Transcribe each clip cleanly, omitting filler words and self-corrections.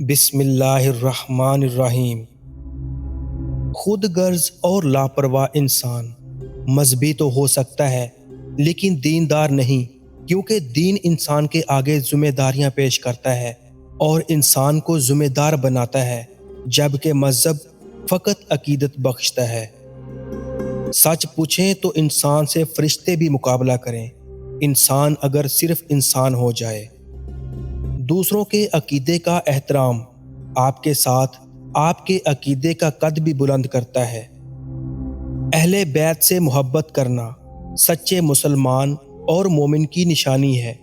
بسم اللہ الرحمن الرحیم۔ خود غرض اور لاپرواہ انسان مذہبی تو ہو سکتا ہے لیکن دیندار نہیں، کیونکہ دین انسان کے آگے ذمہ داریاں پیش کرتا ہے اور انسان کو ذمہ دار بناتا ہے، جبکہ مذہب فقط عقیدت بخشتا ہے۔ سچ پوچھیں تو انسان سے فرشتے بھی مقابلہ کریں، انسان اگر صرف انسان ہو جائے۔ دوسروں کے عقیدے کا احترام آپ کے ساتھ آپ کے عقیدے کا قد بھی بلند کرتا ہے۔ اہل بیت سے محبت کرنا سچے مسلمان اور مومن کی نشانی ہے۔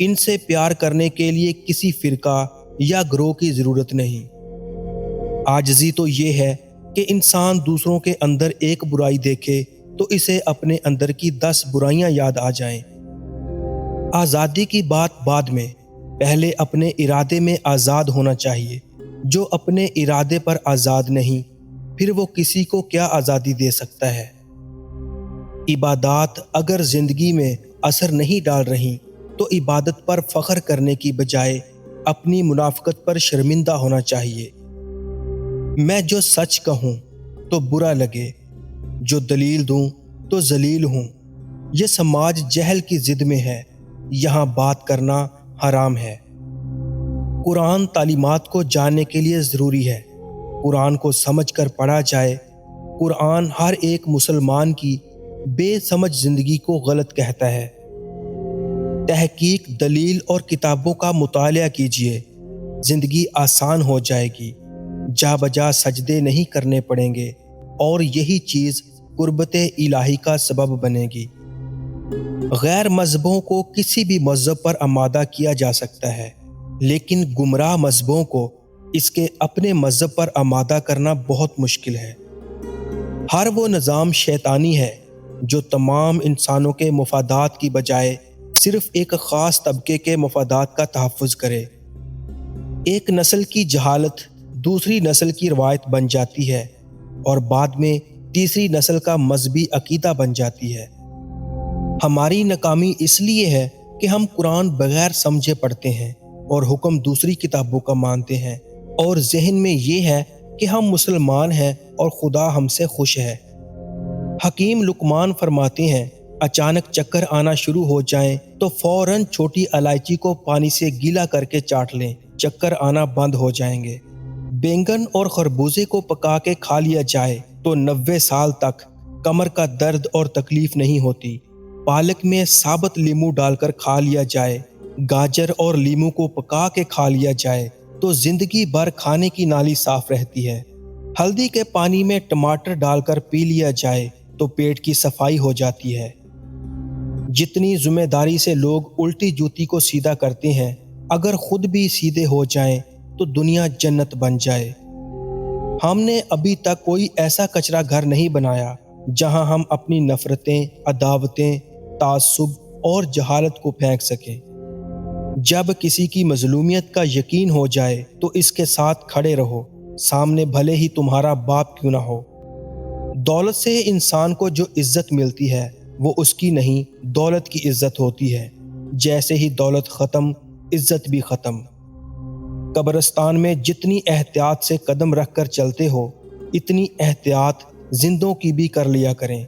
ان سے پیار کرنے کے لیے کسی فرقہ یا گروہ کی ضرورت نہیں۔ عاجزی تو یہ ہے کہ انسان دوسروں کے اندر ایک برائی دیکھے تو اسے اپنے اندر کی 10 برائیاں یاد آ جائیں۔ آزادی کی بات بعد میں، پہلے اپنے ارادے میں آزاد ہونا چاہیے۔ جو اپنے ارادے پر آزاد نہیں، پھر وہ کسی کو کیا آزادی دے سکتا ہے؟ عبادات اگر زندگی میں اثر نہیں ڈال رہی تو عبادت پر فخر کرنے کی بجائے اپنی منافقت پر شرمندہ ہونا چاہیے۔ میں جو سچ کہوں تو برا لگے، جو دلیل دوں تو ذلیل ہوں۔ یہ سماج جہل کی ضد میں ہے، یہاں بات کرنا حرام ہے۔ قرآن تعلیمات کو جاننے کے لیے ضروری ہے۔ قرآن کو سمجھ کر پڑھا جائے۔ قرآن ہر ایک مسلمان کی بے سمجھ زندگی کو غلط کہتا ہے۔ تحقیق، دلیل اور کتابوں کا مطالعہ کیجیے، زندگی آسان ہو جائے گی، جا بجا سجدے نہیں کرنے پڑیں گے، اور یہی چیز قربت الہی کا سبب بنے گی۔ غیر مذہبوں کو کسی بھی مذہب پر آمادہ کیا جا سکتا ہے، لیکن گمراہ مذہبوں کو اس کے اپنے مذہب پر آمادہ کرنا بہت مشکل ہے۔ ہر وہ نظام شیطانی ہے جو تمام انسانوں کے مفادات کی بجائے صرف ایک خاص طبقے کے مفادات کا تحفظ کرے۔ ایک نسل کی جہالت دوسری نسل کی روایت بن جاتی ہے، اور بعد میں تیسری نسل کا مذہبی عقیدہ بن جاتی ہے۔ ہماری ناکامی اس لیے ہے کہ ہم قرآن بغیر سمجھے پڑھتے ہیں اور حکم دوسری کتابوں کا مانتے ہیں، اور ذہن میں یہ ہے کہ ہم مسلمان ہیں اور خدا ہم سے خوش ہے۔ حکیم لقمان فرماتے ہیں، اچانک چکر آنا شروع ہو جائیں تو فوراً چھوٹی الائچی کو پانی سے گیلا کر کے چاٹ لیں، چکر آنا بند ہو جائیں گے۔ بینگن اور خربوزے کو پکا کے کھا لیا جائے تو 90 سال تک کمر کا درد اور تکلیف نہیں ہوتی۔ پالک میں ثابت لیمو ڈال کر کھا لیا جائے، گاجر اور لیمو کو پکا کے کھا لیا جائے تو زندگی بھر کھانے کی نالی صاف رہتی ہے۔ ہلدی کے پانی میں ٹماٹر ڈال کر پی لیا جائے تو پیٹ کی صفائی ہو جاتی ہے۔ جتنی ذمہ داری سے لوگ الٹی جوتی کو سیدھا کرتے ہیں، اگر خود بھی سیدھے ہو جائیں تو دنیا جنت بن جائے۔ ہم نے ابھی تک کوئی ایسا کچرا گھر نہیں بنایا جہاں ہم اپنی نفرتیں، عداوتیں، تعصب اور جہالت کو پھینک سکیں۔ جب کسی کی مظلومیت کا یقین ہو جائے تو اس کے ساتھ کھڑے رہو، سامنے بھلے ہی تمہارا باپ کیوں نہ ہو۔ دولت سے انسان کو جو عزت ملتی ہے وہ اس کی نہیں، دولت کی عزت ہوتی ہے۔ جیسے ہی دولت ختم، عزت بھی ختم۔ قبرستان میں جتنی احتیاط سے قدم رکھ کر چلتے ہو، اتنی احتیاط زندوں کی بھی کر لیا کریں۔